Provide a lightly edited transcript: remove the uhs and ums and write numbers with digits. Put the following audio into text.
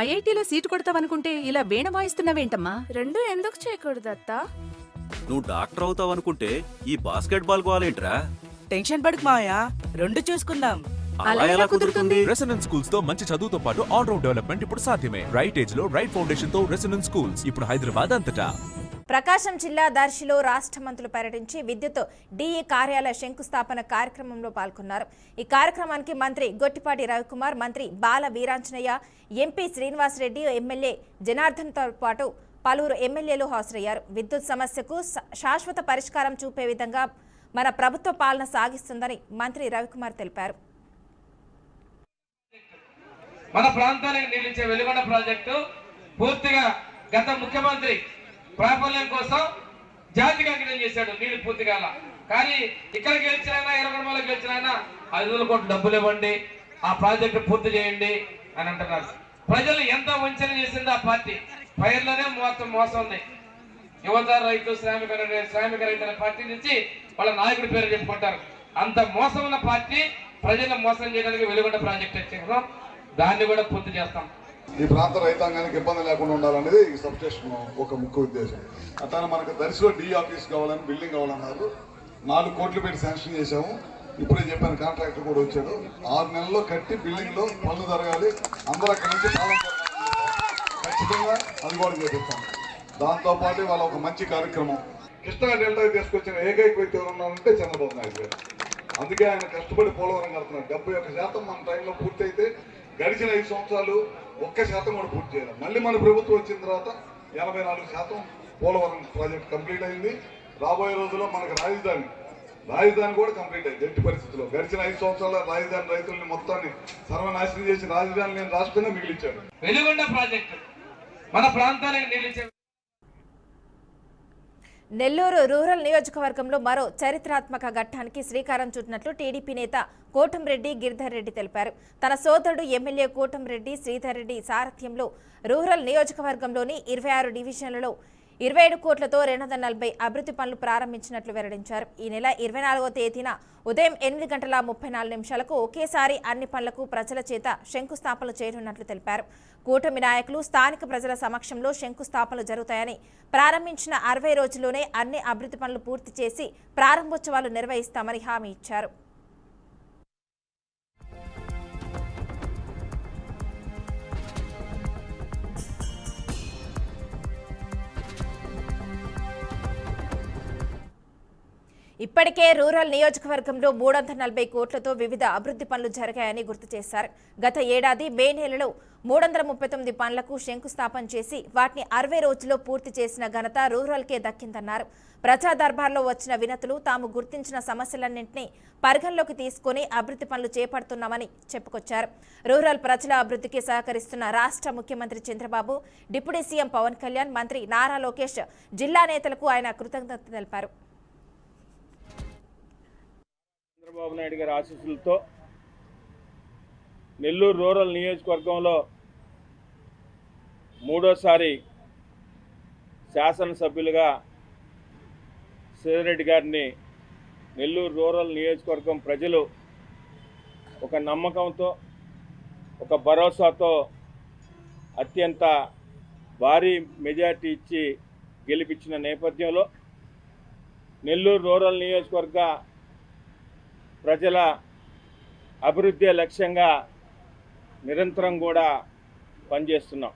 ఐఐటీలో seat కొడతావనుకుంటే ఇలా వీణ వాయిస్తున్నావేంటమ్మా? రెండు ఎందుకు చేయకూడదు అత్తా? నువ్వు డాక్టర్ అవుతావు అనుకుంటే ఈ బాస్కెట్ బాల్ గోలేంట్రా? టెన్షన్ పడకు మాయా, రెండు చూసుకుందాం. అలా ఎలా కుదురుతుంది? రెసిడెన్స్ స్కూల్స్ తో మంచి చదువుతో పాటు ఆల్ రౌండ్ డెవలప్మెంట్ ఇప్పుడు సాధ్యమే. రైట్ ఏజ్ లో రైట్ ఫౌండేషన్ తో రెసిడెన్స్ స్కూల్స్ ఇప్పుడు హైదరాబాద్ అంతటా. ప్రకాశం జిల్లా దర్శిలో రాష్ట్ర మంత్రులు పర్యటించి విద్యుత్ డిఈ కార్యాలయ శంకుస్థాపన కార్యక్రమంలో పాల్గొన్నారు. ఈ కార్యక్రమానికి మంత్రి గొట్టిపాటి రవికుమార్, మంత్రి బాల వీరాంజనేయ, ఎంపీ శ్రీనివాసరెడ్డి, ఎమ్మెల్యే జనార్దన్తో పాటు పలువురు ఎమ్మెల్యేలు హాజరయ్యారు. విద్యుత్ సమస్యకు శాశ్వత పరిష్కారం చూపే విధంగా మన ప్రభుత్వ పాలన సాగిస్తుందని మంత్రి రవికుమార్ తెలిపారు. మన ప్రాంతానికి నిలిచే వెలుగొండ ప్రాజెక్టు పూర్తిగా గత ముఖ్యమంత్రి ప్రాబల్యం కోసం జాతికి అంకితం చేశాడు. నీళ్లు పూర్తిగా కానీ ఇక్కడ గెలిచినైనా ఎర్రగొండలో గెలిచినైనా 500 కోట్లు డబ్బులు ఇవ్వండి, ఆ ప్రాజెక్టు పూర్తి చేయండి అని అంటున్నారు. ప్రజలు ఎంత వంచన చేసింది ఆ పార్టీ. పైర్లోనే మోసం ఉంది. యువత రైతు శ్రామిక రైతుల పార్టీ నుంచి వాళ్ళ నాయకుడి పేరు చెప్పుకుంటారు. అంత మోసం ఉన్న పార్టీ ప్రజలను మోసం చేయడానికి వెలుగొండ ప్రాజెక్ట్ వచ్చేసాం. దాన్ని కూడా పూర్తి చేస్తాం. ఈ ప్రాంత రైతాంగానికి ఇబ్బంది లేకుండా ఉండాలనేది ఈ సబ్స్టేషన్ ఒక ముఖ్య ఉద్దేశం. అతను మనకు దర్శిలో డి ఆఫీస్ కావాలని, బిల్డింగ్ కావాలన్నారు. 4 కోట్లు పెట్టి శాంక్షన్ చేశాము. ఇప్పుడే చెప్పాను, కాంట్రాక్టర్ కూడా వచ్చాడు. 6 నెలల్లో కట్టి బిల్డింగ్ లో పనులు జరగాలి. అందరూ అక్కడి నుంచి పాలన ఖచ్చితంగా అది కూడా చేపిస్తాం. దాంతోపాటు వాళ్ళ ఒక మంచి కార్యక్రమం కృష్ణా డెల్టా తీసుకొచ్చిన ఏకైక వ్యక్తి ఎవరు ఉన్నారంటే చంద్రబాబు నాయుడు గారు. అందుకే ఆయన కష్టపడి పోలవరం కడుతున్నారు. 71% మన టైంలో పూర్తి అయితే గడిచిన 5 సంవత్సరాలు 1% కూడా పూర్తి చేయాలి. మళ్ళీ మన ప్రభుత్వం వచ్చిన తర్వాత 84% పోలవరం ప్రాజెక్ట్ కంప్లీట్ అయింది. రాబోయే రోజుల్లో మనకు రాజధాని కూడా కంప్లీట్ అయింది. ఎట్టి పరిస్థితుల్లో గడిచిన 5 సంవత్సరాల రాజధాని రైతుల్ని మొత్తాన్ని సర్వనాశనం చేసి రాజధాని లేని రాష్ట్రంగా మిగిలించాడు. వెలుగొండ ప్రాజెక్టు మన ప్రాంతానికి నిలిచే నెల్లూరు రూరల్ నియోజకవర్గంలో మరో చరిత్రాత్మక ఘట్టానికి శ్రీకారం చుట్టినట్లు టీడీపీ నేత కోటంరెడ్డి గిరిధర్ రెడ్డి తెలిపారు. తన సోదరుడు ఎమ్మెల్యే కోటంరెడ్డి శ్రీధర్ రెడ్డి సారథ్యంలో రూరల్ నియోజకవర్గంలోని 26 డివిజన్లలో 27 కోట్లతో 240 అభివృద్ధి పనులు ప్రారంభించినట్లు వెల్లడించారు. ఈ నెల 24వ తేదీన ఉదయం 8:34 ఒకేసారి అన్ని పనులకు ప్రజల చేత శంకుస్థాపనలు చేయనున్నట్లు తెలిపారు. కూటమి నాయకులు స్థానిక ప్రజల సమక్షంలో శంకుస్థాపనలు జరుగుతాయని, ప్రారంభించిన 60 రోజుల్లోనే అన్ని అభివృద్ధి పనులు పూర్తి చేసి ప్రారంభోత్సవాలు నిర్వహిస్తామని హామీ ఇచ్చారు. ఇప్పటికే రూరల్ నియోజకవర్గంలో 340 కోట్లతో వివిధ అభివృద్ధి పనులు జరిగాయని గుర్తు చేశారు. గత ఏడాది మే నెలలో 339 పనులకు శంకుస్థాపన చేసి వాటిని 60 రోజుల్లో పూర్తి చేసిన ఘనత రూరల్కే దక్కిందన్నారు. ప్రజా దర్బార్లో వచ్చిన వినతులు తాము గుర్తించిన సమస్యలన్నింటినీ పరిగణలోకి తీసుకుని అభివృద్ధి పనులు చేపడుతున్నామని చెప్పుకొచ్చారు. రూరల్ ప్రజల అభివృద్ధికి సహకరిస్తున్న రాష్ట్ర ముఖ్యమంత్రి చంద్రబాబు, డిప్యూటీ సీఎం పవన్ కళ్యాణ్, మంత్రి నారా లోకేష్, జిల్లా నేతలకు ఆయన కృతజ్ఞతలు తెలిపారు. చంద్రబాబు నాయుడు గారి ఆశీస్సులతో నెల్లూరు రూరల్ నియోజకవర్గంలో మూడోసారి శాసనసభ్యులుగా శ్రీధర్ గారిని నెల్లూరు రూరల్ నియోజకవర్గం ప్రజలు ఒక నమ్మకంతో, ఒక భరోసాతో అత్యంత భారీ మెజార్టీ ఇచ్చి గెలిపించిన నేపథ్యంలో నెల్లూరు రూరల్ నియోజకవర్గ ప్రజల అభివృద్ధి లక్ష్యంగా నిరంతరం కూడా పనిచేస్తున్నాం.